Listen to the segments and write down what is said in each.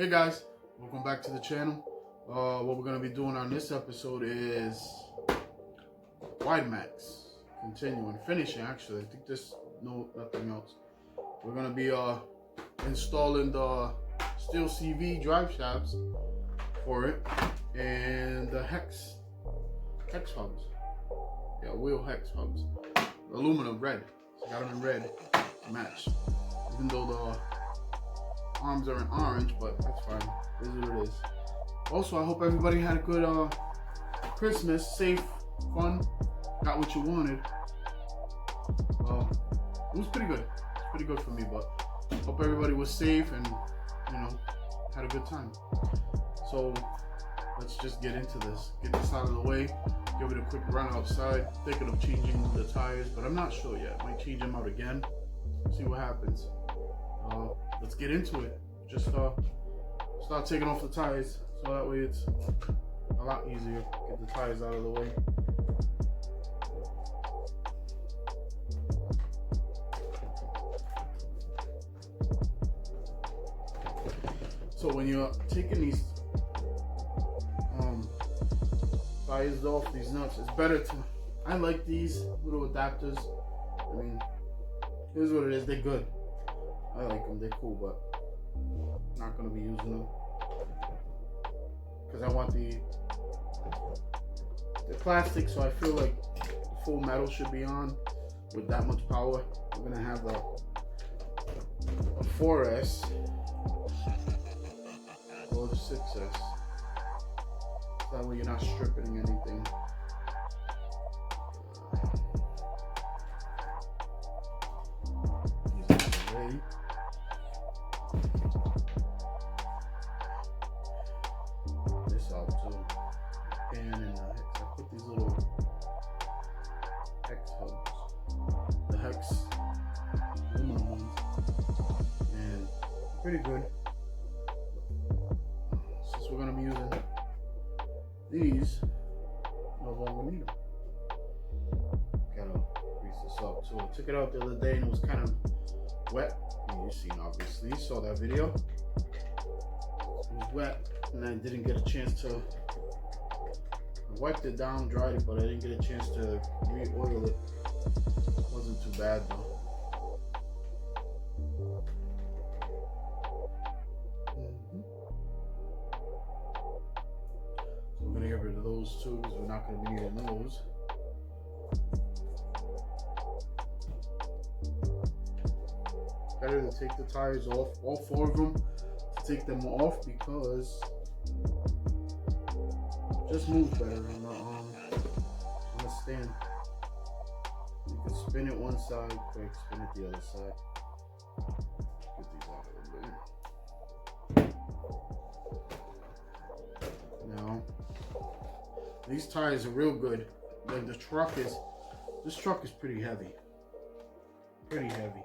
Hey guys, welcome back to the channel. What we're going to be doing on this episode is wide maxx. Continuing, finishing actually. I think there's nothing else. We're going to be installing the steel CV drive shafts for it and the hex hubs. Yeah, wheel hex hubs. Aluminum red. So I got them in red to match. Even though the arms are in orange, but that's fine. It is what it is. Also, I hope everybody had a good Christmas, safe, fun, got what you wanted. It was pretty good. It's pretty good for me, but hope everybody was safe and had a good time. So let's just get into this. Get this out of the way. Give it a quick run outside. Thinking of changing the tires, but I'm not sure yet. Might change them out again. See what happens. Let's get into it. Just start taking off the tires, so that way it's a lot easier. Get the tires out of the way. So when you're taking these tires off, these nuts, it's better to, I like these little adapters. I mean, here's what it is, they're good. I like them, they're cool, but I'm not going to be using them because I want the plastic, so I feel like the full metal should be on with that much power. We're going to have a 4S or the 6S. That way you're not stripping anything. This out too. And in the hex, I put these little hex hubs. The hex aluminum ones. And pretty good. Since we're gonna be using these, no longer need them. Gotta grease this up too. I took it out the other day and it was kind of wet. You've seen, obviously, you saw that video. It was wet and I didn't get a chance to, I wiped it down, dried it, but I didn't get a chance to re-oil it. It wasn't too bad though. So we're gonna get rid of those too, because we're not gonna be needing those. Better to take the tires off, all 4 of them, to take them off because it just moves better on the stand. You can spin it one side, quick, spin it the other side. Get these out of the way. Now, these tires are real good. Like this truck is pretty heavy. Pretty heavy.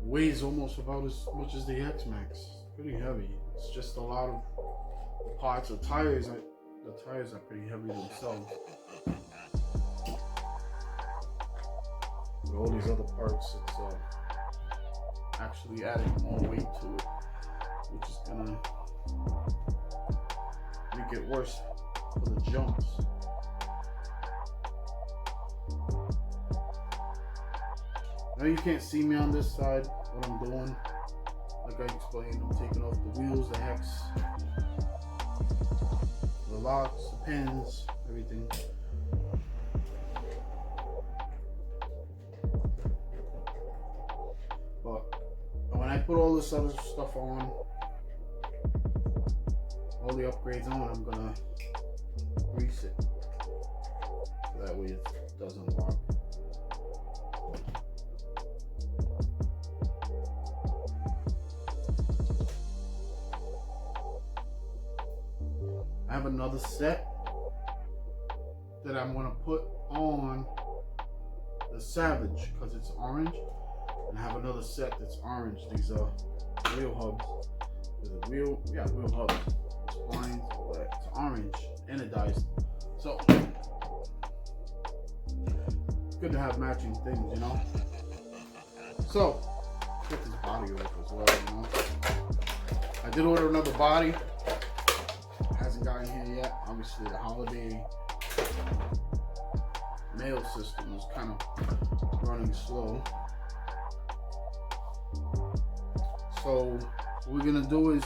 Weighs almost about as much as the X-Max. Pretty heavy. It's just a lot of parts. The tires are pretty heavy themselves. With all these other parts, it's actually adding more weight to it, which is gonna make it worse for the jumps. Now you can't see me on this side, what I'm doing. Like I explained, I'm taking off the wheels, the hex, the locks, the pins, everything. But when I put all this other stuff on, all the upgrades on, I'm gonna grease it. So that way it doesn't lock. I have another set that I'm going to put on the Savage because it's orange, and I have another set that's orange. These are wheel hubs. There's a wheel hubs. It's blind, but it's orange, anodized. So good to have matching things, you know. So get this body off as well, you know. I did order another body. Hasn't gotten here yet. Obviously, the holiday mail system is kind of running slow. So what we're gonna do is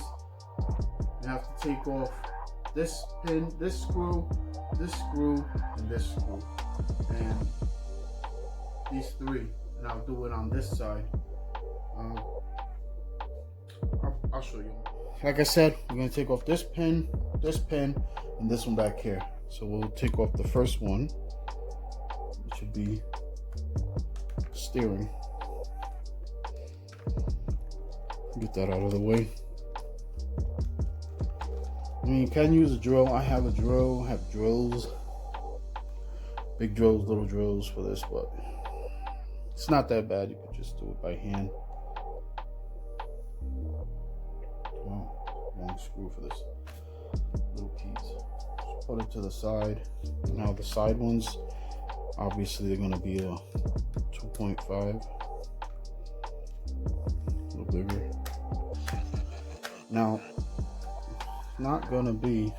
we have to take off this pin, this screw, and this screw, and these three. And I'll do it on this side. I'll show you. Like I said, we're gonna take off this pin, and this one back here. So we'll take off the first one, which would be steering. Get that out of the way. I mean, you can use a drill. I have a drill. I have drills, big drills, little drills for this, but it's not that bad. You could just do it by hand. Wow, long screw for this little piece. Just put it to the side. Now the side ones, obviously they're gonna be a 2.5, a little bigger. Now, not gonna be,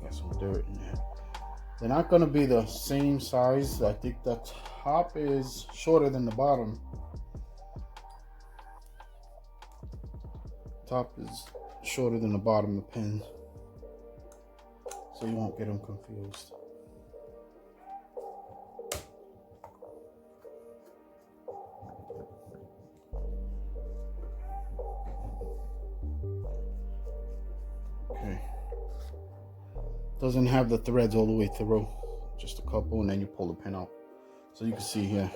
got some dirt in there. They're not gonna be the same size. I think the top is shorter than the bottom. Top is shorter than the bottom of the pin, so you won't get them confused. Okay. Doesn't have the threads all the way through, just a couple, and then you pull the pin out. So you can see here,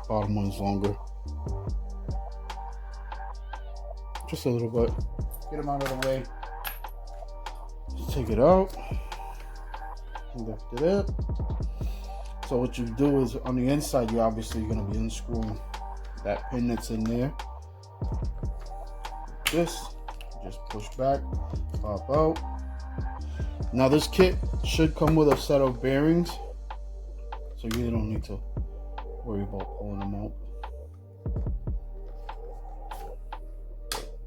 bottom one's longer. Just a little bit. Get them out of the way. Just take it out. Lift it up. So what you do is on the inside, you're obviously going to be unscrewing that pin that's in there. This, just push back, pop out. Now this kit should come with a set of bearings, so you really don't need to worry about pulling them out.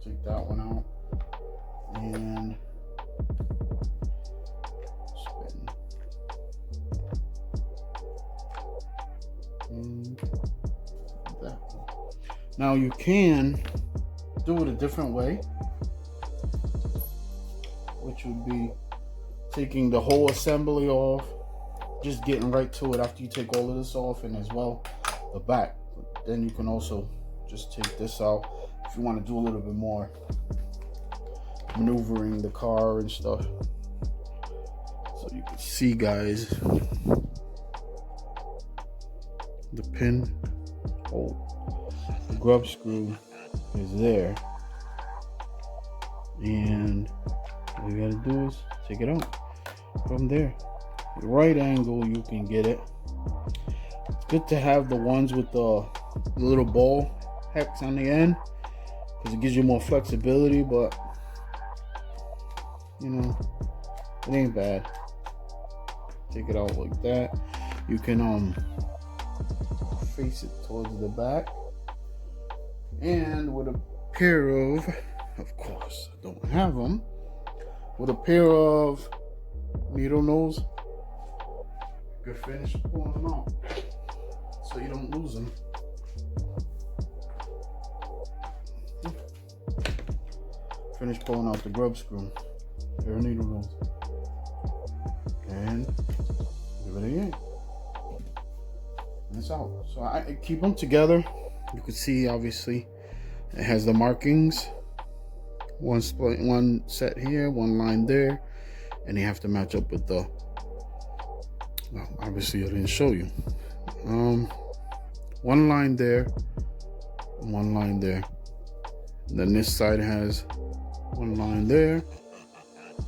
Take that one out and spin. And that one. Now you can do it a different way, which would be taking the whole assembly off, just getting right to it after you take all of this off, and as well the back. Then you can also just take this out if you want to do a little bit more maneuvering the car and stuff. So you can see, guys, the pin, the grub screw is there, and all you gotta do is take it out from there. The right angle, you can get it. It's good to have the ones with the little ball hex on the end, because it gives you more flexibility, but you know, it ain't bad. Take it out like that. You can face it towards the back, and with a pair of course I don't have them, with a pair of needle nose, you can finish pulling them out so you don't lose them. Finish pulling out the grub screw, pair of needle nose, and give it a yank. And it's out. So I keep them together. You can see, obviously, it has the markings. One set here, one line there, and you have to match up with the. Well, obviously, I didn't show you. One line there, one line there. And then this side has one line there,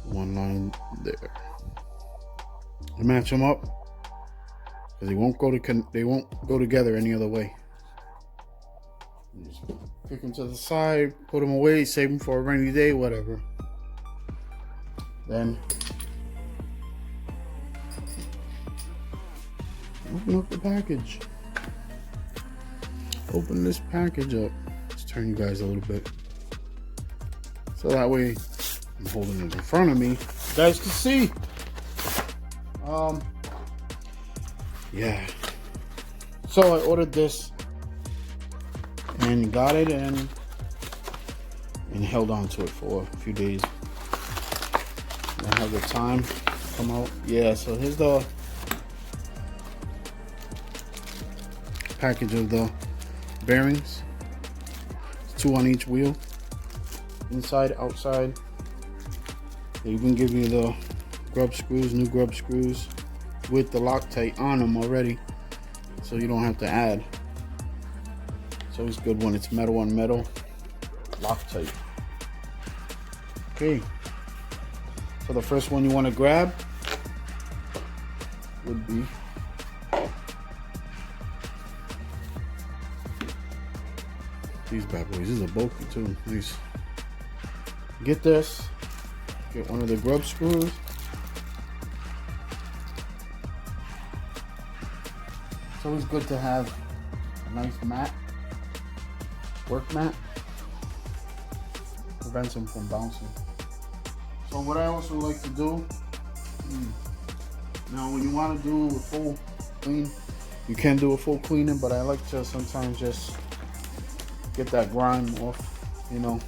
one line there. You match them up, because they won't go together any other way. You just kick them to the side, put them away, save them for a rainy day, whatever. Then open up the package. open this package up. Let's turn you guys a little bit. So that way I'm holding it in front of me. You guys can see. Yeah. So I ordered this and got it and held on to it for a few days. I had the time to come out. Yeah, so here's the package of the bearings. It's 2 on each wheel, inside, outside. They even give you the grub screws, new grub screws with the Loctite on them already, so you don't have to add. It's always good when it's metal on metal. Loctite. Okay, so the first one you want to grab would be these bad boys. These are bulky too. Nice. Get this. Get one of the grub screws. It's always good to have a nice mat, work mat. Prevents them from bouncing. So what I also like to do, now when you want to do a full clean, you can do a full cleaning, but I like to sometimes just get that grime off, you know,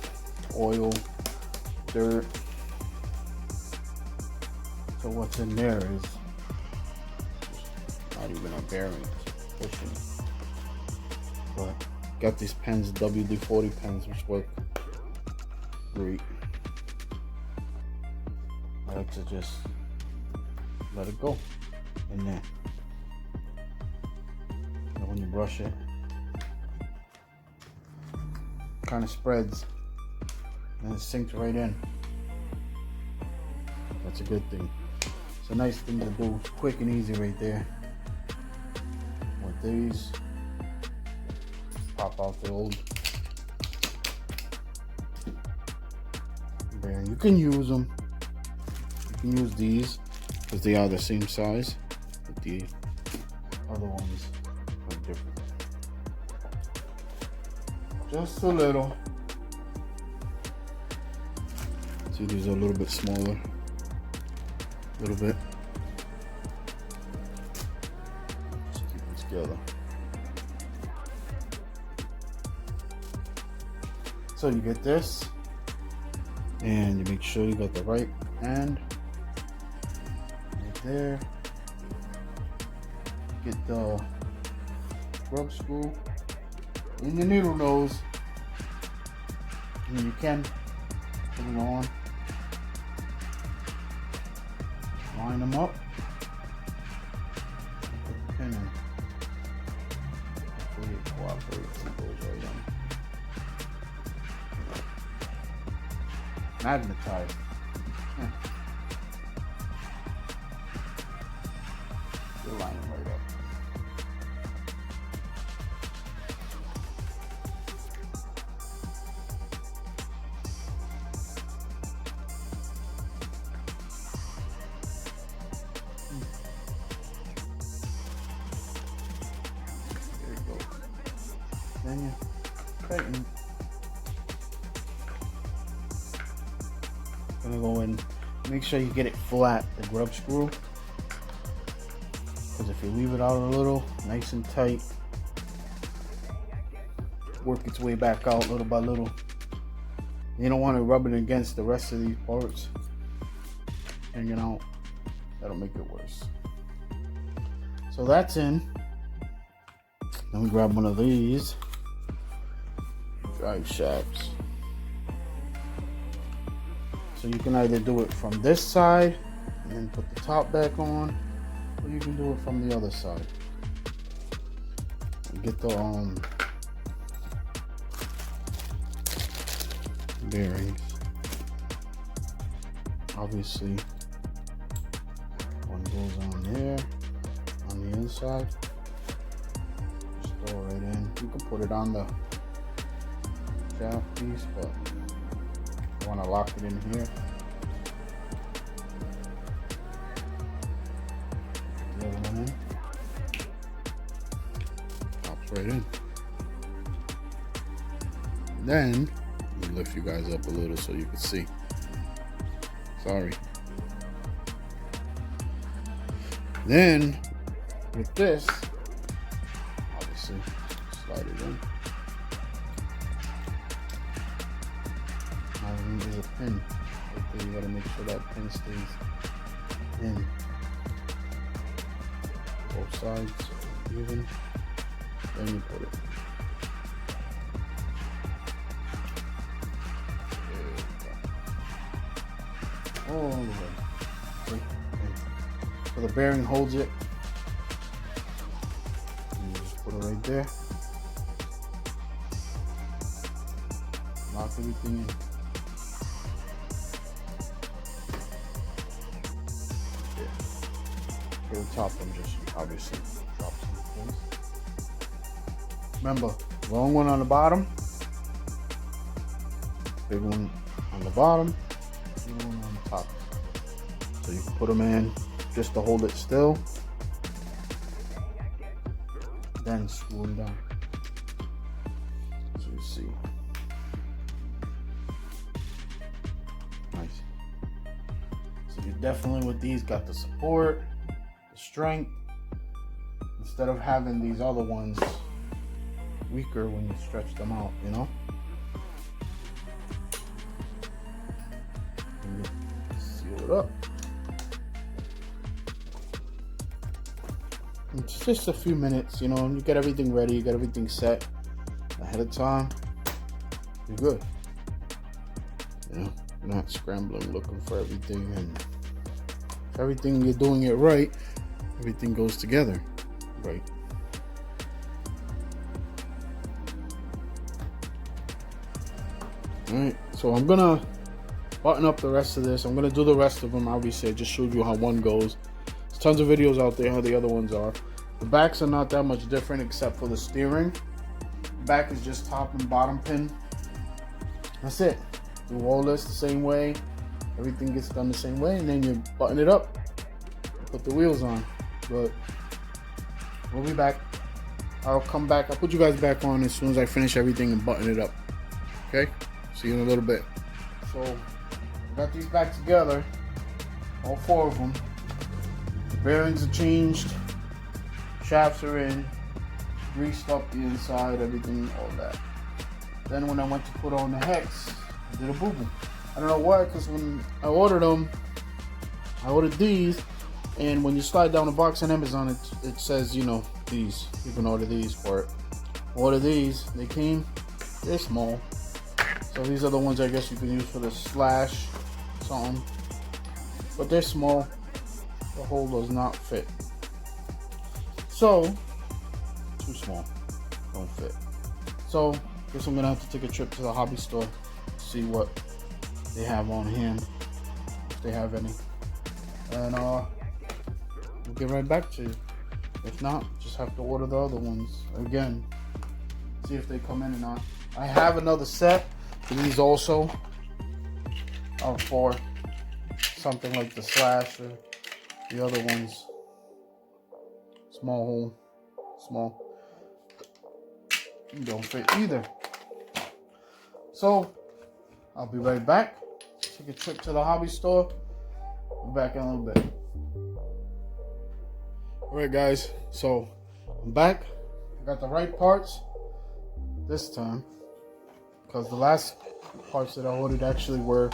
oil, dirt. So what's in there is not even a bearing, it's pushing. But got these pens, WD-40 pens, which work great. I like to just let it go in there. And when you brush it, kind of spreads and it sinks right in. That's a good thing. It's a nice thing to do, quick and easy right there. With these, pop out the old bearing. You can use them. You can use these because they are the same size, but the other ones are different. Just a little. See, these are a little bit smaller. A little bit. Just keep them together. So you get this, and you make sure you got the right end right there. Get the grub screw in your needle nose, and you can put it on. Line them up. Put the pin in. Hopefully it cooperates and goes right in. Magnetized. You'll line them right up. There you go. Then you tighten. Gonna go in, make sure you get it flat, the grub screw, because if you leave it out a little, nice and tight, work its way back out little by little. You don't want to rub it against the rest of these parts hanging out. That'll make it worse. So that's in. Then we grab one of these drive shafts. So you can either do it from this side and then put the top back on, or you can do it from the other side. And get the bearings. Obviously, one goes on there, on the inside. Just throw it right in. You can put it on the shaft piece, but I want to lock it in here. Put the other one in. Pops right in. Then, let me lift you guys up a little so you can see. Sorry. Then, with this, obviously, slide it in. Now there's a pin. Right there. You gotta make sure that pin stays in. Both sides, even. Then you put it. All the way. Okay. So the bearing holds it. And you just put it right there. Lock everything in. For the top one, just obviously drop some things. Remember, long one on the bottom, big one on the bottom, big one on the top. So you can put them in just to hold it still, then screw them down. So you see. Nice. So you definitely with these got the support, the strength, instead of having these other ones weaker when you stretch them out, you know? And you seal it up. It's just a few minutes, you know, and you get everything ready, you get everything set ahead of time, you're good. You know, you're not scrambling looking for everything, and if everything you're doing it right, everything goes together right. Alright, so I'm gonna button up the rest of this. I'm gonna do the rest of them. Obviously, I just showed you how one goes. There's tons of videos out there how the other ones are. The backs are not that much different except for the steering. The back is just top and bottom pin. That's it. Do all this the same way. Everything gets done the same way, and then you button it up. Put the wheels on. But we'll be back. I'll come back. I'll put you guys back on as soon as I finish everything and button it up. Okay? See you in a little bit. So, I got these back together. All four of them. The bearings are changed. Shafts are in. Greased up the inside, everything, all that. Then when I went to put on the hex, I did a boo-boo. I don't know why, because when I ordered them, I ordered these, and when you slide down the box on Amazon, it says, you know, these. You can order these for it. Order these. They came. They're small. So these are the ones I guess you can use for the slash something. But they're small. The hole does not fit. So, too small. Don't fit. So, guess I'm going to have to take a trip to the hobby store to see what they have on hand. If they have any. And we'll get right back to you. If not, just have to order the other ones again. See if they come in or not. I have another set. These also are for something like the slash or the other ones. Small hole, small. Don't fit either. So I'll be right back. Take a trip to the hobby store. Be back in a little bit. Alright guys, so I'm back. I got the right parts this time. Because the last parts that I ordered actually were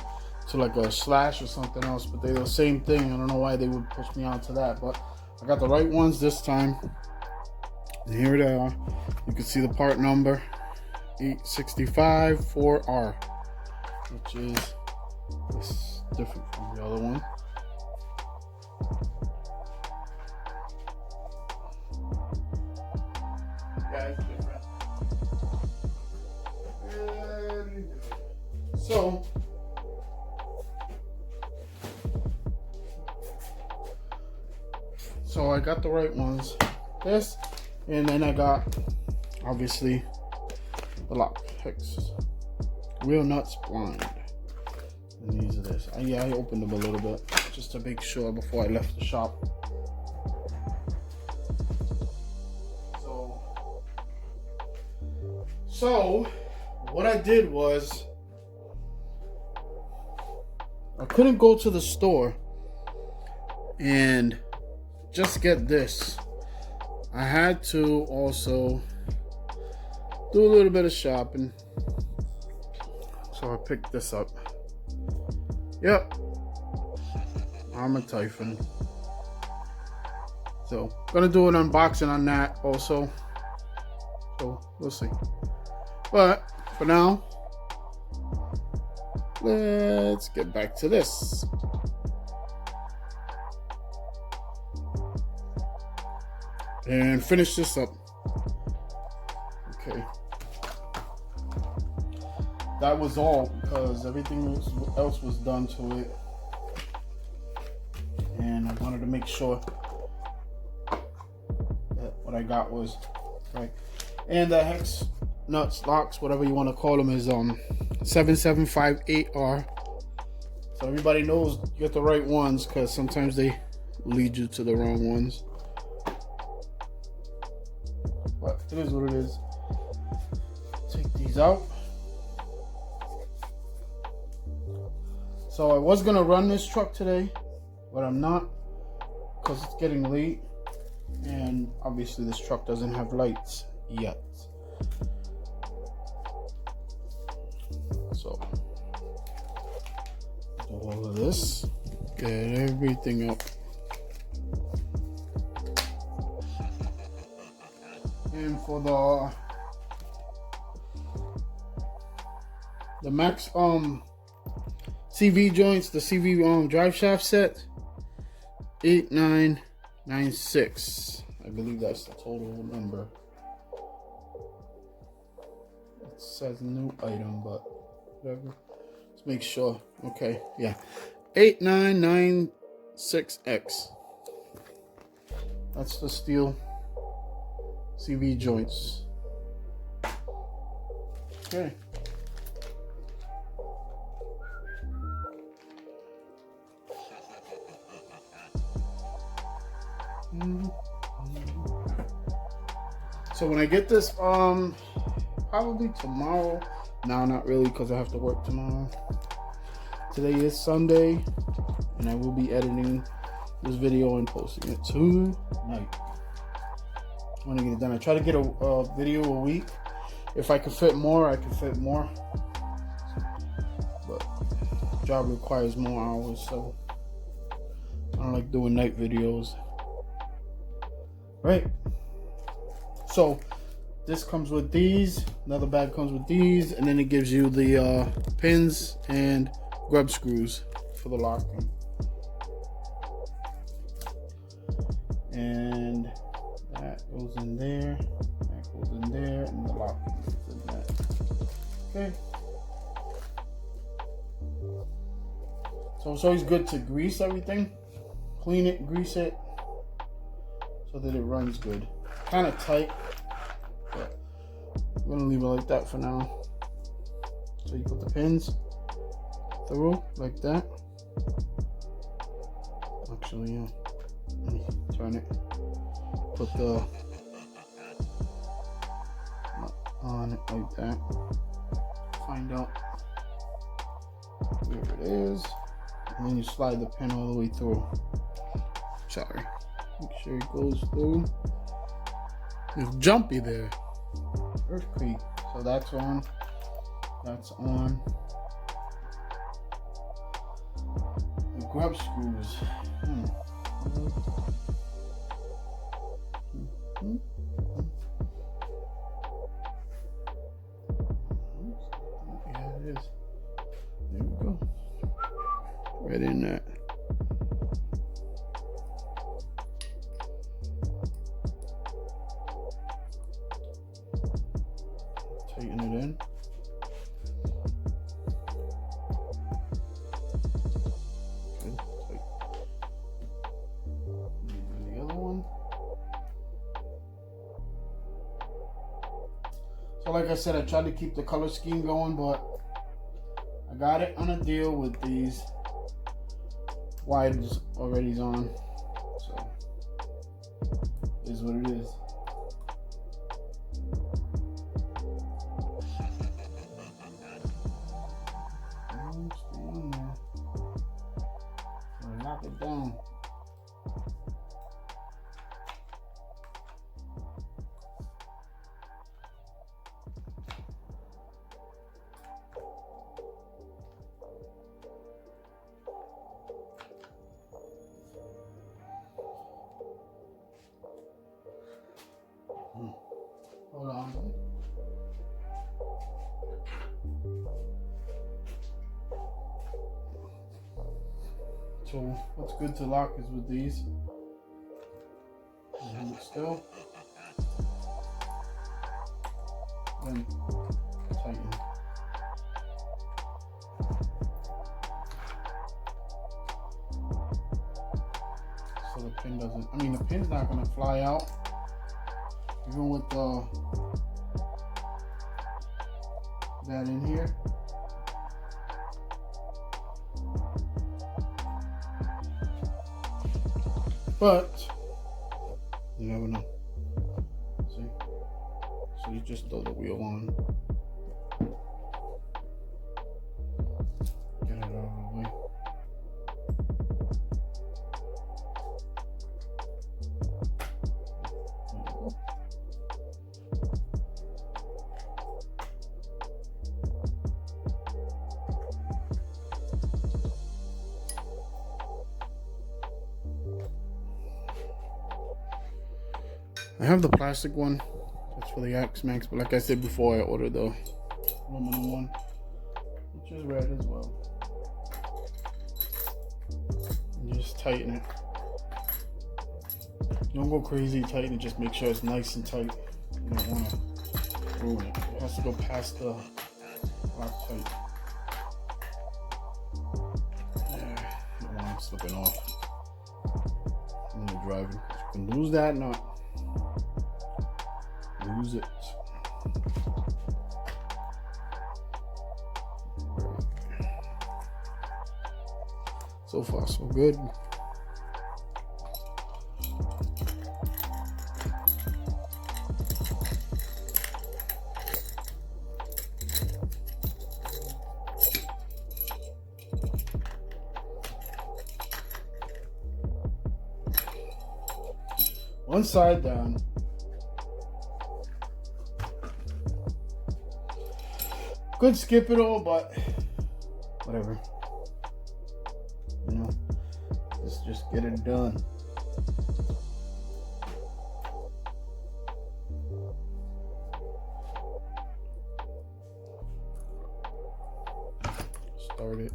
to like a slash or something else, but they're the same thing. I don't know why they would push me onto that, but I got the right ones this time. And here they are. You can see the part number 8654R, which is this different from the other one. Yeah, it's different. So I got the right ones. This, and then I got obviously the lock picks. Real nuts blind. And these are this. Yeah, I opened them a little bit just to make sure before I left the shop. So what I did was I couldn't go to the store and just get this. I had to also do a little bit of shopping. So I picked this up. Yep. Armor Typhon. So gonna do an unboxing on that also. So we'll see. But for now, let's get back to this. And finish this up. Okay. That was all because everything else was done to it. And I wanted to make sure that what I got was right. And the hex nuts, locks, whatever you want to call them, is 7758R. So everybody knows you get the right ones, because sometimes they lead you to the wrong ones. But it is what it is. Take these out. So I was gonna run this truck today, but I'm not, because it's getting late, and obviously this truck doesn't have lights yet. So do all of this, get everything up. And for the maxx CV joints, the CV drive shaft set, 8996. I believe that's the total number. It says new item, but whatever. Let's make sure. Okay, yeah. 8996X. That's the steel CV joints. Okay. So when I get this, probably tomorrow. No, not really, because I have to work tomorrow. Today is Sunday, and I will be editing this video and posting it tonight. I want to get it done. I try to get a video a week. If I can fit more, I can fit more. But the job requires more hours, so I don't like doing night videos. Right. So this comes with these. Another bag comes with these, and then it gives you the pins and grub screws for the locking. And that goes in there. That goes in there, and the locking goes in that. Okay. So it's always good to grease everything, clean it, grease it, so that it runs good. Kind of tight, but I'm gonna leave it like that for now. So you put the pins through like that. Actually, yeah. Let me turn it. Put the nut on it like that. Find out where it is, and then you slide the pin all the way through. Sorry. Make sure it goes through. It's jumpy there. Earthquake. So that's on. That's on. The grub screws. Yeah, it is. There we go. Right in that. Tighten it in. Good, tight. And the other one. So like I said, I tried to keep the color scheme going, but I got it on a deal with these whites already on. So it is what it is. lock it down. Hold on. So what's good to lock is with these. Hold it still. Then tighten. So the pin doesn't, I mean the pin's not gonna fly out. Even with that in here. But you never know. See? So you just throw the wheel on. Get it out of the way. I have the plastic one, that's for the maxx, but like I said before, I ordered the aluminum one, which is red as well. And just tighten it. Don't go crazy tighten it, just make sure it's nice and tight. You don't want to ruin it. It has to go past the lock tight. Yeah, you don't want it slipping off when you're driving. You can lose that nut. Lose it. So far, so good. One side down. Could skip it all, but whatever. You know, let's just get it done. Start it.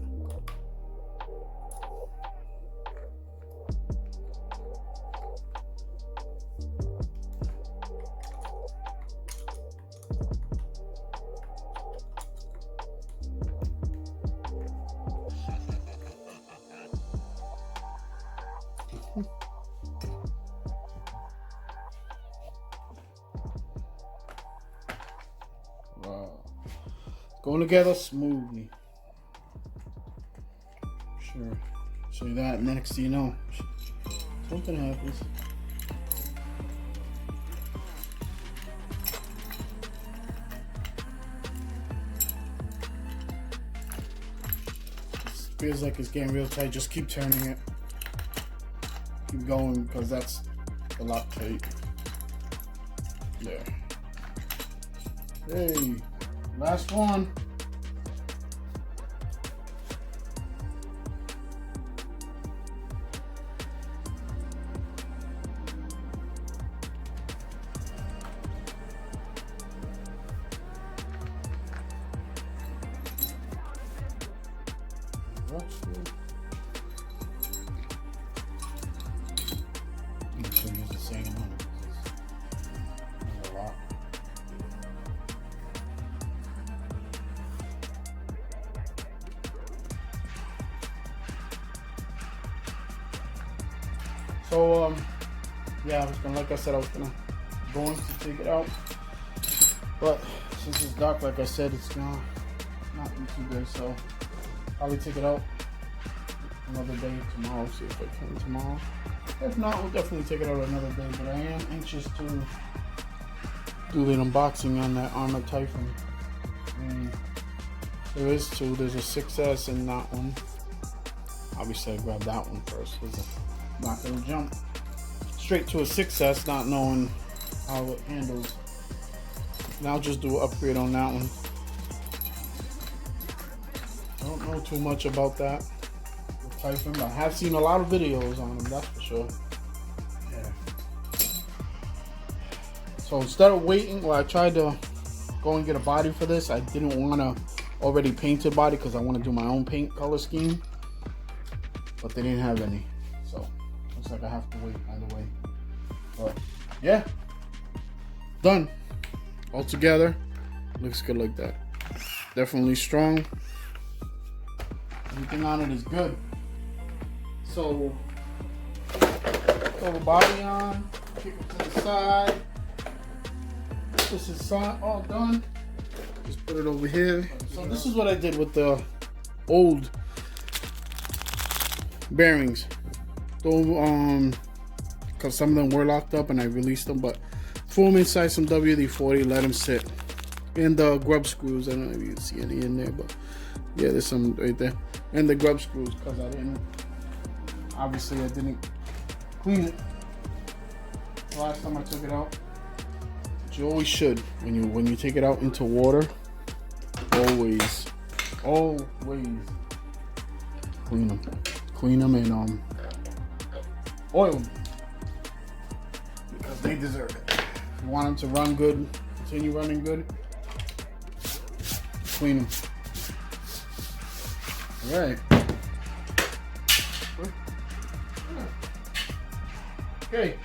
Wow. Going together smoothly. Sure. Show you that next thing you know, something happens. It feels like it's getting real tight. Just keep turning it. Keep going, because that's a lot tight. There. Hey, last one. Use the same one. There's a lot. So yeah, I was gonna, like I said, I was gonna going to take it out, but since it's dark, like I said, it's not be too good. So probably take it out another day tomorrow. See if I can tomorrow. If not, we'll definitely take it out another day. But I am anxious to do the unboxing on that Armored Typhoon. And there is two. There's a 6S in that one. Obviously I grabbed that one first. I'm not gonna jump straight to a 6S not knowing how it handles. And I'll just do an upgrade on that one. I don't know too much about that with Typhon, but I have seen a lot of videos on them, that's for sure. Yeah. So instead of waiting, well, I tried to go and get a body for this. I didn't want to already painted body because I want to do my own paint color scheme, but they didn't have any, so looks like I have to wait either way. But yeah, done. All together, looks good like that. Definitely strong. Everything on it is good. So throw the body on, kick it to the side. This is all done. Just put it over here. So this is what I did with the old bearings. Though, because some of them were locked up and I released them, but threw them inside some WD-40, let them sit. And the grub screws, I don't know if you can see any in there, but yeah, there's some right there. And the grub screws, because obviously I didn't clean it the last time I took it out. But you always should, when you take it out into water, always clean them and oil them, because they deserve it. If you want them to run good, continue running good, clean them. All right. Okay.